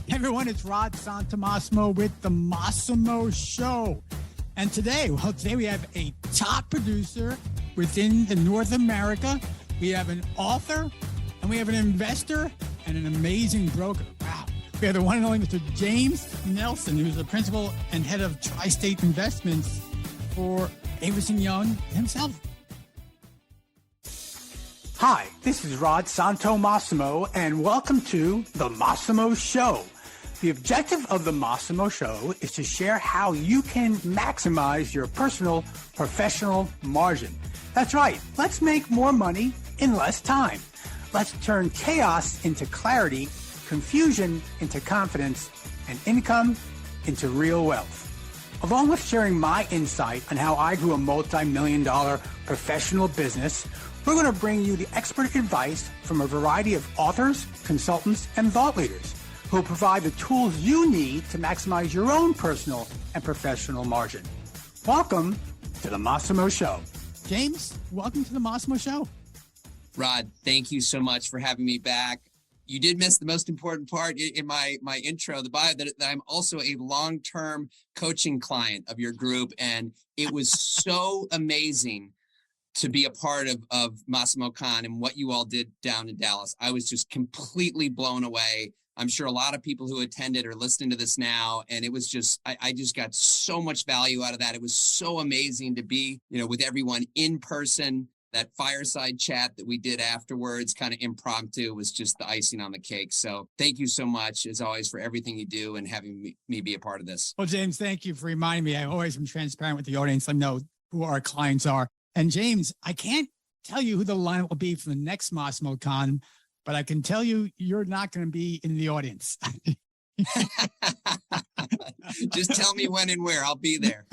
Hey everyone, it's Rod Santomassimo with the Massimo Show. And today we have a top producer within the North America. We have an author, and we have an investor, and an amazing broker. Wow. We have the one and only Mr. James Nelson, who's the principal and head of Tri-State Investments for Avison Young himself. Hi, this is Rod Santomassimo, and welcome to the Massimo Show. The objective of the Massimo Show is to share how you can maximize your personal, professional margin. That's right. Let's make more money in less time. Let's turn chaos into clarity, confusion into confidence, and income into real wealth. Along with sharing my insight on how I grew a multi-million-dollar professional business, we're going to bring you the expert advice from a variety of authors, consultants, and thought leaders who will provide the tools you need to maximize your own personal and professional margin. Welcome to the Massimo Show. James, welcome to the Massimo Show. Rod, thank you so much for having me back. You did miss the most important part in my intro, the bio, that I'm also a long-term coaching client of your group. And it was so amazing to be a part of Massimo Con and what you all did down in Dallas. I was just completely blown away. I'm sure a lot of people who attended are listening to this now. And it was just, I just got so much value out of that. It was so amazing to be, with everyone in person. That fireside chat that we did afterwards, kind of impromptu, was just the icing on the cake. So thank you so much, as always, for everything you do and having me be a part of this. Well, James, thank you for reminding me. I always am transparent with the audience. I know who our clients are. And James, I can't tell you who the lineup will be for the next Massimo Con, but I can tell you you're not going to be in the audience. Just tell me when and where. I'll be there.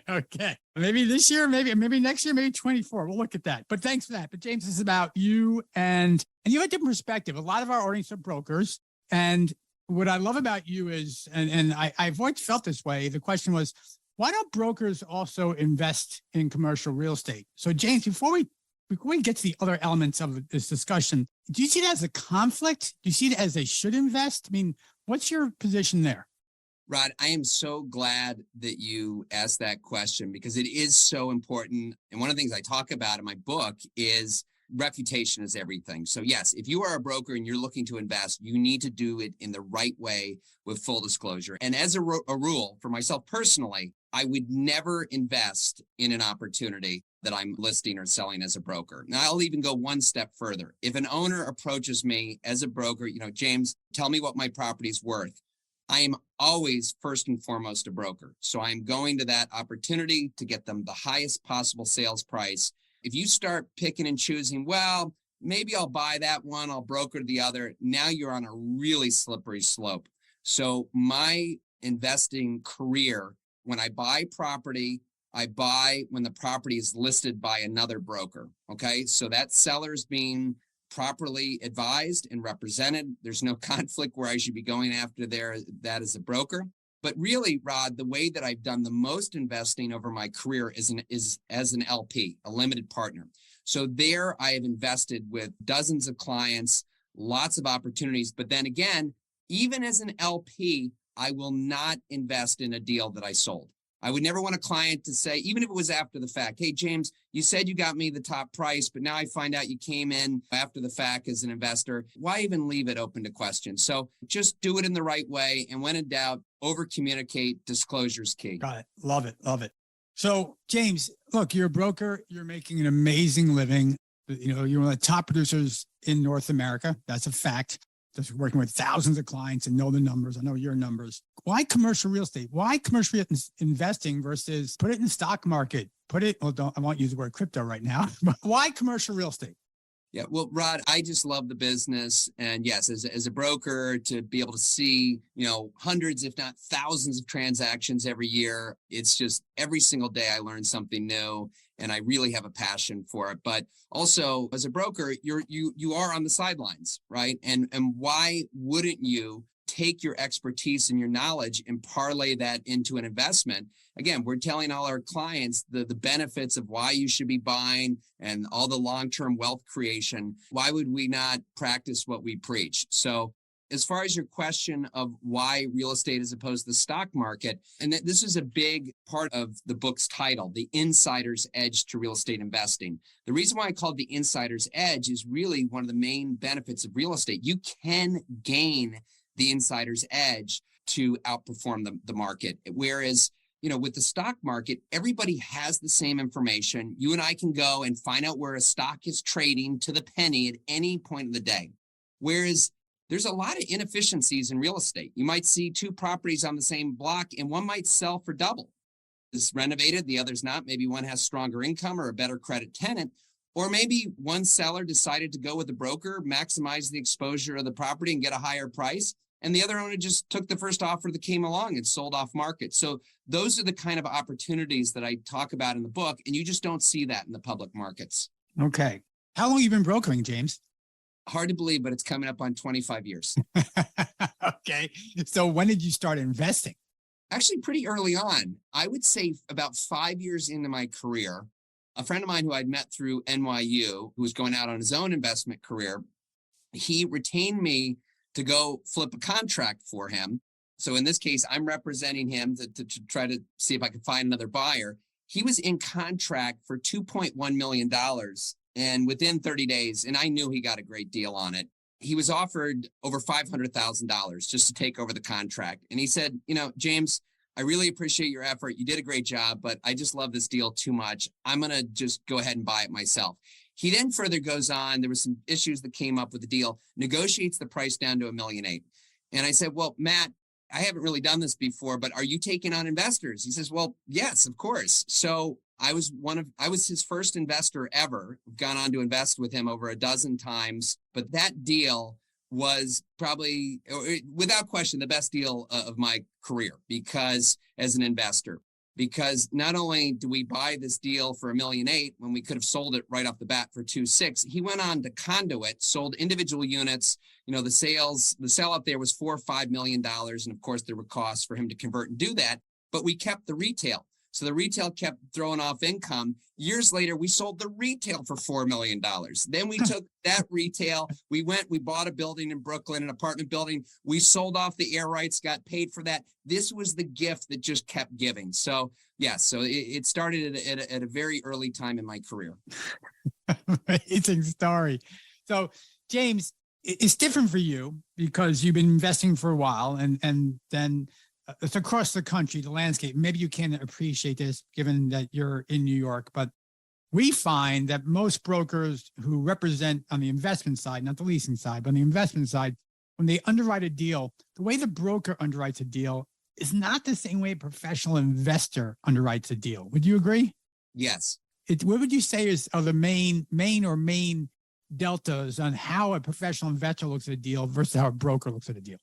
Okay. Maybe this year, maybe next year, maybe 24. We'll look at that. But thanks for that. But James, this is about you and you have a different perspective. A lot of our audience are brokers. And what I love about you is, and I've always felt this way, the question was, why don't brokers also invest in commercial real estate? So James, before we get to the other elements of this discussion, do you see that as a conflict? Do you see it as they should invest? I mean, what's your position there? Rod, I am so glad that you asked that question because it is so important. And one of the things I talk about in my book is reputation is everything. So yes, if you are a broker and you're looking to invest, you need to do it in the right way with full disclosure. And as a rule, for myself personally, I would never invest in an opportunity that I'm listing or selling as a broker. Now, I'll even go one step further. If an owner approaches me as a broker, James, tell me what my property's worth. I am always first and foremost a broker. So I'm going to that opportunity to get them the highest possible sales price. If you start picking and choosing, well, maybe I'll buy that one, I'll broker the other. Now you're on a really slippery slope. So my investing career, when I buy property, I buy when the property is listed by another broker. Okay. So that seller's being properly advised and represented. There's no conflict where I should be going after that as a broker. But really, Rod, the way that I've done the most investing over my career is as an LP, a limited partner. So there I have invested with dozens of clients, lots of opportunities. But then again, even as an LP, I will not invest in a deal that I sold. I would never want a client to say, even if it was after the fact, hey, James, you said you got me the top price, but now I find out you came in after the fact as an investor. Why even leave it open to question? So just do it in the right way. And when in doubt, over communicate. Disclosure's key. Got it. Love it. So James, look, you're a broker. You're making an amazing living. You're one of the top producers in North America. That's a fact. Just working with thousands of clients and know the numbers. I know your numbers. Why commercial real estate? Why commercial investing versus put it in the stock market? I won't use the word crypto right now, but why commercial real estate? Yeah, well, Rod, I just love the business. And yes, as a broker, to be able to see, hundreds, if not thousands of transactions every year, it's just every single day I learn something new. And I really have a passion for it. But also, as a broker, you are on the sidelines, right? And why wouldn't you take your expertise and your knowledge and parlay that into an investment? Again, we're telling all our clients the benefits of why you should be buying and all the long-term wealth creation. Why would we not practice what we preach? So as far as your question of why real estate as opposed to the stock market, and this is a big part of the book's title, The Insider's Edge to Real Estate Investing. The reason why I call it The Insider's Edge is really one of the main benefits of real estate. You can gain the insider's edge to outperform the market. Whereas, with the stock market, everybody has the same information. You and I can go and find out where a stock is trading to the penny at any point of the day. Whereas there's a lot of inefficiencies in real estate. You might see two properties on the same block and one might sell for double. It's renovated, the other's not. Maybe one has stronger income or a better credit tenant. Or maybe one seller decided to go with a broker, maximize the exposure of the property and get a higher price. And the other owner just took the first offer that came along and sold off market. So those are the kind of opportunities that I talk about in the book. And you just don't see that in the public markets. Okay. How long have you been brokering, James? Hard to believe, but it's coming up on 25 years. Okay. So when did you start investing? Actually, pretty early on. I would say about 5 years into my career, a friend of mine who I'd met through NYU, who was going out on his own investment career, he retained me to go flip a contract for him. So in this case, I'm representing him to try to see if I could find another buyer. He was in contract for $2.1 million. And within 30 days, and I knew he got a great deal on it, he was offered over $500,000 just to take over the contract. And he said, James, I really appreciate your effort. You did a great job, but I just love this deal too much. I'm going to just go ahead and buy it myself. He then further goes on. There were some issues that came up with the deal, negotiates the price down to $1.8 million. And I said, well, Matt, I haven't really done this before, but are you taking on investors? He says, well, yes, of course. So I was his first investor ever. I've gone on to invest with him over a dozen times, but that deal was probably, without question, the best deal of my career because as an investor, because not only do we buy this deal for $1.8 million when we could have sold it right off the bat for $2.6 million, he went on to condo it, sold individual units. The sell out there was $4 or $5 million. And of course there were costs for him to convert and do that, but we kept the retail. So the retail kept throwing off income. Years later, we sold the retail for $4 million. Then we took that retail. We bought a building in Brooklyn, an apartment building. We sold off the air rights, got paid for that. This was the gift that just kept giving. So yeah, so it started at a very early time in my career. Amazing story. So James, it's different for you because you've been investing for a while and then it's across the country, the landscape. Maybe you can't appreciate this given that you're in New York, but we find that most brokers who represent on the investment side, not the leasing side, but on the investment side, when they underwrite a deal, the way the broker underwrites a deal is not the same way a professional investor underwrites a deal. Would you agree? Yes. What would you say are the main deltas on how a professional investor looks at a deal versus how a broker looks at a deal?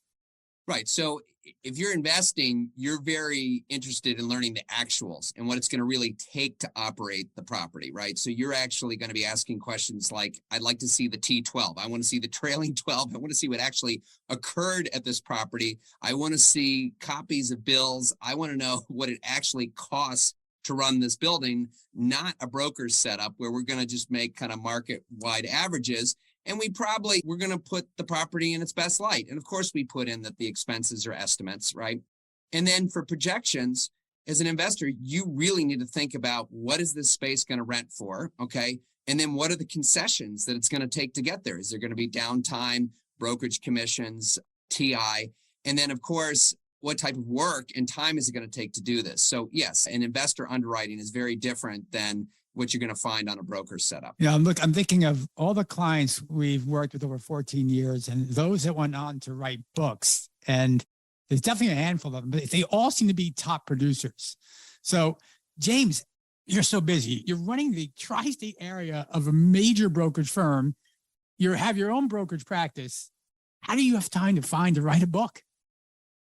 Right. So if you're investing, you're very interested in learning the actuals and what it's going to really take to operate the property, right? So you're actually going to be asking questions like, I'd like to see the T12. I want to see the trailing 12. I want to see what actually occurred at this property. I want to see copies of bills. I want to know what it actually costs to run this building, not a broker's setup where we're going to just make kind of market-wide averages. And we're going to put the property in its best light. And of course, we put in that the expenses are estimates, right? And then for projections, as an investor, you really need to think about what is this space going to rent for, okay? And then what are the concessions that it's going to take to get there? Is there going to be downtime, brokerage commissions, TI? And then, of course, what type of work and time is it going to take to do this? So yes, an investor underwriting is very different than what you're going to find on a broker setup. Yeah, look, I'm thinking of all the clients we've worked with over 14 years and those that went on to write books. And there's definitely a handful of them, but they all seem to be top producers. So James, you're so busy. You're running the tri-state area of a major brokerage firm. You have your own brokerage practice. How do you have time to write a book?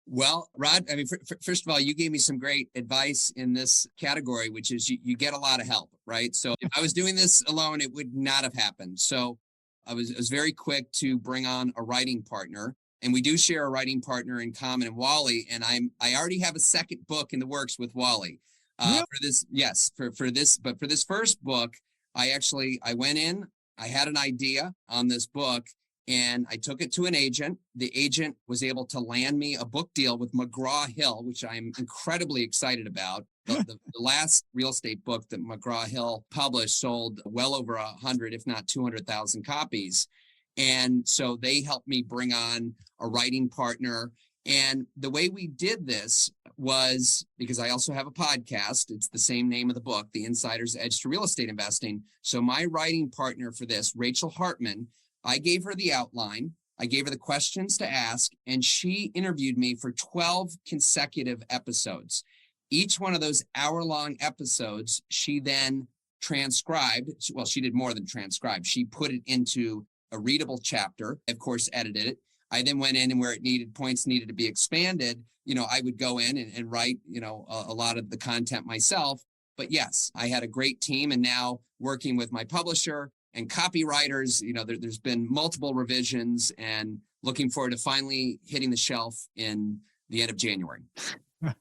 Well, Rod, I mean, first of all, you gave me some great advice in this category, which is you get a lot of help, right? So if I was doing this alone, it would not have happened. So I was very quick to bring on a writing partner, and we do share a writing partner in common in Wally. And I already have a second book in the works with Wally. For this first book, I went in, I had an idea on this book. and I took it to an agent. The agent was able to land me a book deal with McGraw-Hill, which I'm incredibly excited about. The last real estate book that McGraw-Hill published sold well over 100, if not 200,000 copies. And so they helped me bring on a writing partner. And the way we did this was because I also have a podcast. It's the same name of the book, The Insider's Edge to Real Estate Investing. So my writing partner for this, Rachel Hartman, I gave her the outline. I gave her the questions to ask, and she interviewed me for 12 consecutive episodes. Each one of those hour-long episodes, she then transcribed. Well, she did more than transcribe. She put it into a readable chapter, of course, edited it. I then went in and where points needed to be expanded, I would go in and write, a lot of the content myself. But yes, I had a great team, and now working with my publisher and copywriters, there's been multiple revisions, and looking forward to finally hitting the shelf in the end of January.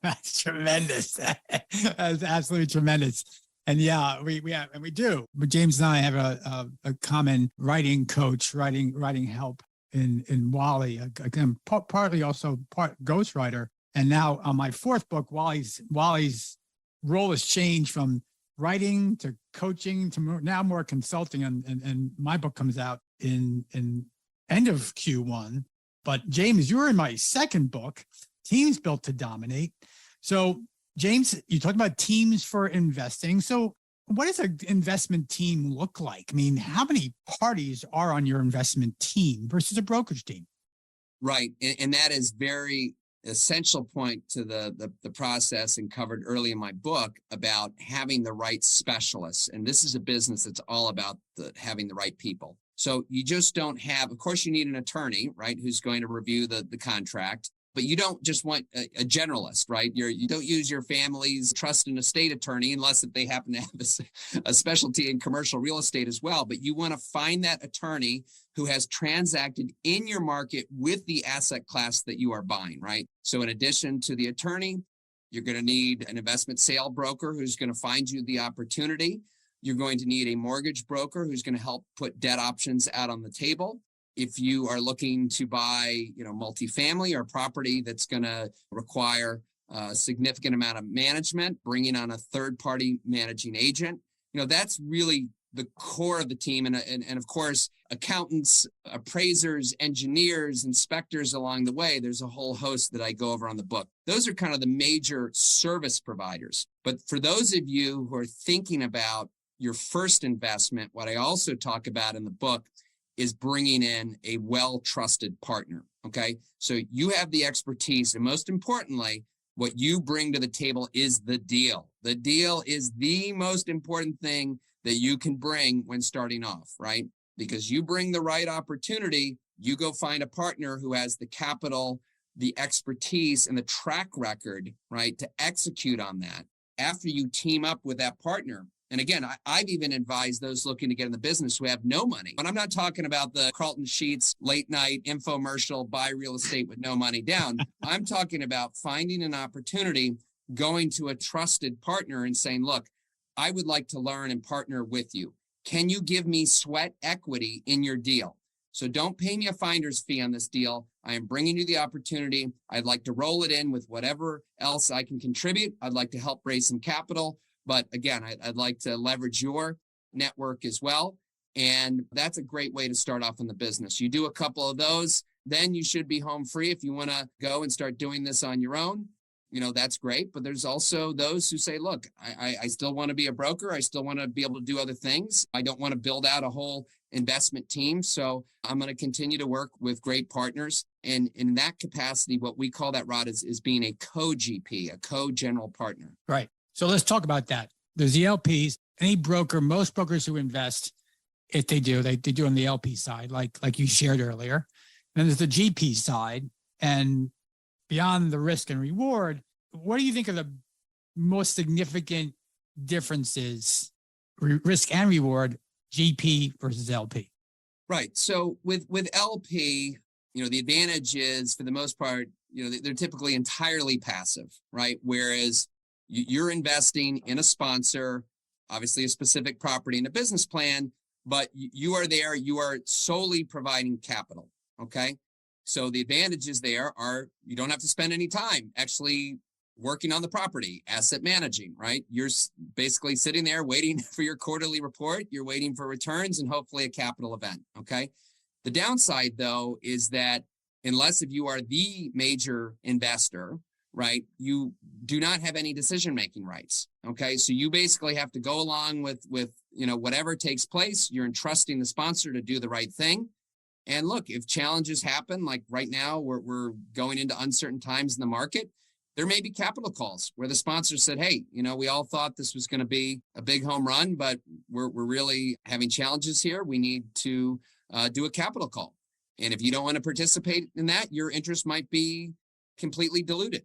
That's tremendous. That's absolutely tremendous. And yeah, we do. But James and I have a common writing coach, writing help in Wally. Again, partly also part ghostwriter. And now on my fourth book, Wally's role has changed from writing to coaching to now more consulting. And my book comes out in end of Q1. But James, you're in my second book, Teams Built to Dominate. So James, you talked about teams for investing. So what does an investment team look like? I mean, how many parties are on your investment team versus a brokerage team? Right. And that is very essential point to the process, and covered early in my book about having the right specialists. And this is a business that's all about having the right people. So you just don't have, of course, you need an attorney, right, who's going to review the contract. But you don't just want a generalist, right? You don't use your family's trust and estate attorney unless if they happen to have a specialty in commercial real estate as well. But you want to find that attorney who has transacted in your market with the asset class that you are buying, right? So in addition to the attorney, you're going to need an investment sale broker who's going to find you the opportunity. You're going to need a mortgage broker who's going to help put debt options out on the table. If you are looking to buy, multifamily or property that's going to require a significant amount of management, bringing on a third-party managing agent, that's really the core of the team. And of course, accountants, appraisers, engineers, inspectors along the way. There's a whole host that I go over on the book. Those are kind of the major service providers. But for those of you who are thinking about your first investment, what I also talk about in the book is bringing in a well-trusted partner, okay? So you have the expertise, and most importantly, what you bring to the table is the deal. The deal is the most important thing that you can bring when starting off, right? Because you bring the right opportunity, you go find a partner who has the capital, the expertise, and the track record, right, to execute on that. After you team up with that partner, and again, I've even advised those looking to get in the business who have no money. But I'm not talking about the Carlton Sheets late night infomercial, buy real estate with no money down. I'm talking about finding an opportunity, going to a trusted partner and saying, look, I would like to learn and partner with you. Can you give me sweat equity in your deal? So don't pay me a finder's fee on this deal. I am bringing you the opportunity. I'd like to roll it in with whatever else I can contribute. I'd like to help raise some capital. But again, I'd like to leverage your network as well. And that's a great way to start off in the business. You do a couple of those, then you should be home free. If you want to go and start doing this on your own, that's great. But there's also those who say, look, I still want to be a broker. I still want to be able to do other things. I don't want to build out a whole investment team. So I'm going to continue to work with great partners. And in that capacity, what we call that, Rod, is being a co-GP, a co-general partner. Right. So let's talk about that. There's the LPs. Any broker, most brokers who invest, if they do on the LP side, like you shared earlier. And there's the GP side. And beyond the risk and reward, what do you think are the most significant differences, risk and reward, GP versus LP? Right. So with LP, the advantage is, for the most part, they're typically entirely passive, right? Whereas you're investing in a sponsor, obviously a specific property and a business plan, but you are there. You are solely providing capital. Okay. So the advantages there are you don't have to spend any time actually working on the property, asset managing, right? You're basically sitting there waiting for your quarterly report. You're waiting for returns and hopefully a capital event. Okay. The downside, though, is that unless if you are the major investor, right, you do not have any decision-making rights. Okay. So you basically have to go along with whatever takes place. You're entrusting the sponsor to do the right thing. And look, if challenges happen, like right now, we're going into uncertain times in the market, there may be capital calls where the sponsor said, hey, we all thought this was going to be a big home run, but we're really having challenges here. We need to do a capital call. And if you don't want to participate in that, your interest might be completely diluted.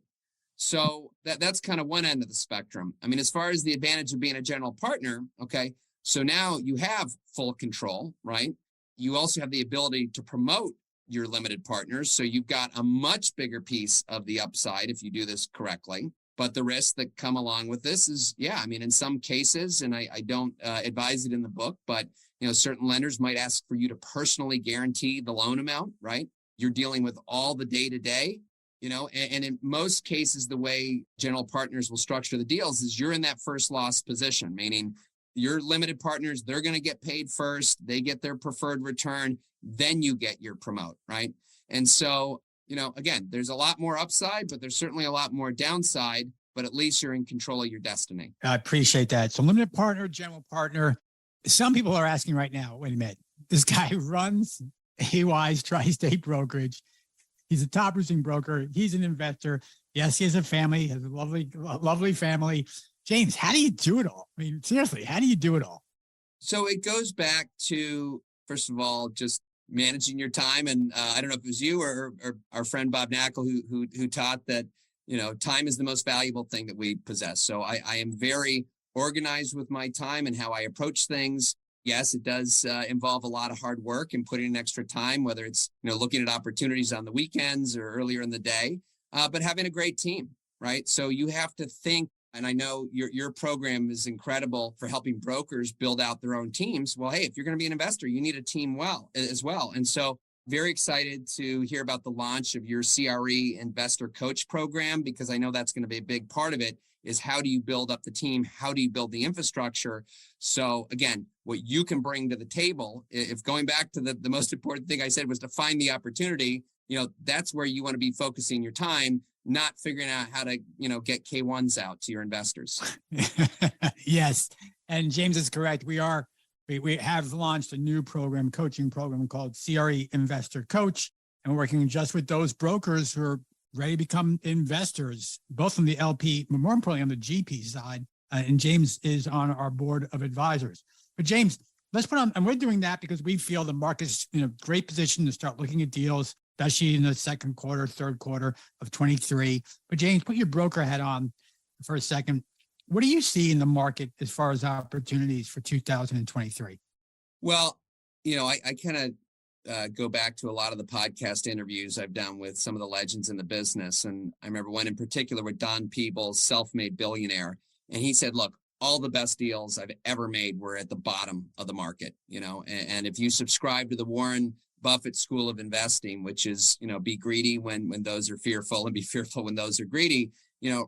So that's kind of one end of the spectrum. I mean, as far as the advantage of being a general partner, okay, so now you have full control, right? You also have the ability to promote your limited partners. So you've got a much bigger piece of the upside if you do this correctly. But the risks that come along with this is, in some cases, and I don't advise it in the book, but, certain lenders might ask for you to personally guarantee the loan amount, right? You're dealing with all the day-to-day, and in most cases, the way general partners will structure the deals is you're in that first loss position, meaning your limited partners, they're going to get paid first. They get their preferred return. Then you get your promote, right? And so, again, there's a lot more upside, but there's certainly a lot more downside, but at least you're in control of your destiny. I appreciate that. So limited partner, general partner. Some people are asking right now, wait a minute, this guy runs AY's Tri-State Brokerage. He's a top producing broker. He's an investor. Yes, he has a family, has a lovely family. James, how do you do it all? I mean, seriously, how do you do it all? So it goes back to, first of all, just managing your time. And I don't know if it was you or our friend Bob Knackel who taught that, time is the most valuable thing that we possess. So I am very organized with my time and how I approach things. Yes, it does involve a lot of hard work and putting in extra time, whether it's, looking at opportunities on the weekends or earlier in the day, but having a great team, right? So you have to think, and I know your program is incredible for helping brokers build out their own teams. Well, hey, if you're going to be an investor, you need a team as well. And so very excited to hear about the launch of your CRE Investor Coach program, because I know that's going to be a big part of it, is how do you build up the team? How do you build the infrastructure? So again, what you can bring to the table, if going back to the most important thing I said was to find the opportunity, that's where you want to be focusing your time, not figuring out how to, get K1s out to your investors. Yes. And James is correct. We have launched a new coaching program called CRE Investor Coach. And we're working just with those brokers who are ready to become investors, both on the LP, but more importantly on the GP side. And James is on our board of advisors. But James, let's put on, and we're doing that because we feel the market's in a great position to start looking at deals, especially in the second quarter, third quarter of 23. But James, put your broker hat on for a second. What do you see in the market as far as opportunities for 2023? Well, I kind of go back to a lot of the podcast interviews I've done with some of the legends in the business. And I remember one in particular with Don Peebles, self-made billionaire. And he said, look, all the best deals I've ever made were at the bottom of the market, and if you subscribe to the Warren Buffett School of Investing, which is, be greedy when those are fearful and be fearful when those are greedy,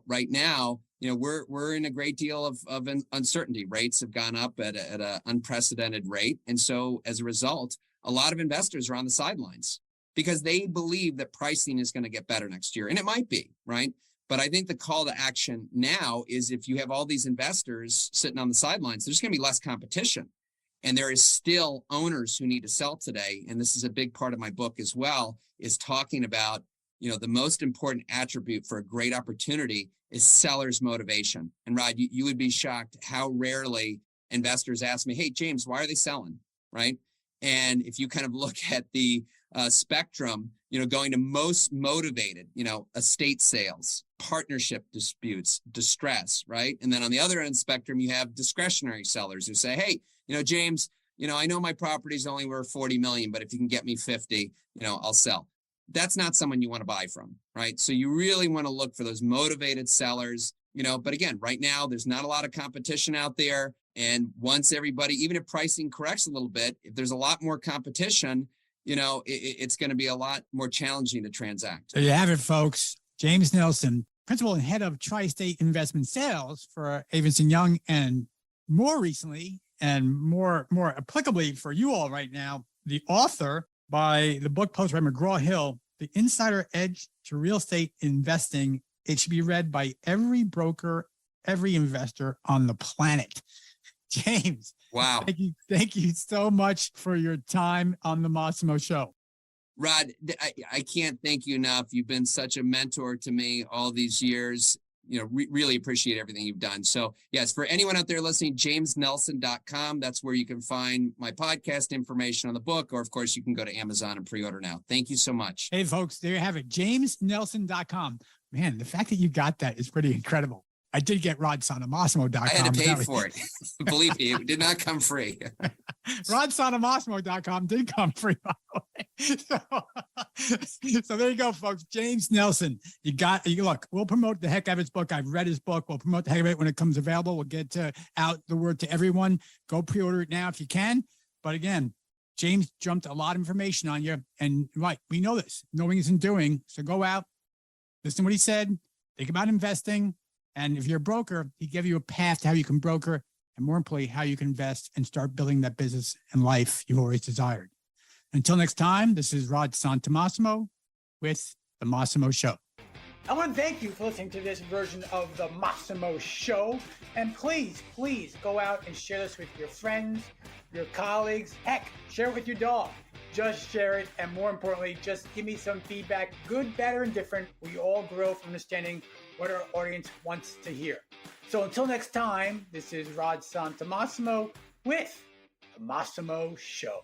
right now, we're in a great deal of uncertainty. Rates have gone up at an unprecedented rate. And so as a result, a lot of investors are on the sidelines because they believe that pricing is going to get better next year. And it might be, right? But I think the call to action now is if you have all these investors sitting on the sidelines, there's going to be less competition. And there is still owners who need to sell today. And this is a big part of my book as well, is talking about, the most important attribute for a great opportunity is seller's motivation. And Rod, you would be shocked how rarely investors ask me, hey, James, why are they selling? Right. And if you kind of look at the spectrum, going to most motivated, estate sales, partnership disputes, distress, right? And then on the other end of the spectrum, you have discretionary sellers who say, hey, James, I know my property's only worth 40 million, but if you can get me 50, I'll sell. That's not someone you want to buy from, right? So you really want to look for those motivated sellers But again, right now, there's not a lot of competition out there. And once everybody, even if pricing corrects a little bit, if there's a lot more competition, it's going to be a lot more challenging to transact. There you have it, folks. James Nelson, principal and head of Tri-State Investment Sales for Avison Young, and more recently and more applicably for you all right now, the author by the book published by McGraw-Hill, The Insider Edge to Real Estate Investing. It should be read by every broker, every investor on the planet. James. Wow. Thank you so much for your time on the Massimo Show. Rod, I can't thank you enough. You've been such a mentor to me all these years. Really appreciate everything you've done. So yes, for anyone out there listening, jamesnelson.com. That's where you can find my podcast information on the book, or of course you can go to Amazon and pre-order now. Thank you so much. Hey folks, there you have it. jamesnelson.com. Man, the fact that you got that is pretty incredible. I did get Santomassimo.com. I had to pay for it. Believe me, it did not come free. Santomassimo.com did come free, by the way. So there you go, folks. James Nelson. Look, we'll promote the heck out of his book. I've read his book. We'll promote the heck of it when it comes available. We'll get out the word to everyone. Go pre-order it now if you can. But again, James jumped a lot of information on you. And we know this. Knowing isn't doing. So go out, listen to what he said, think about investing. And if you're a broker, he gave you a path to how you can broker, and more importantly, how you can invest and start building that business and life you've always desired. Until next time, this is Rod Santomassimo with The Massimo Show. I want to thank you for listening to this version of The Massimo Show. And please go out and share this with your friends, your colleagues. Heck, share it with your dog. Just share it. And more importantly, just give me some feedback, good, bad, or indifferent. We all grow from understanding what our audience wants to hear. So until next time, this is Rod Santomassimo with The Massimo Show.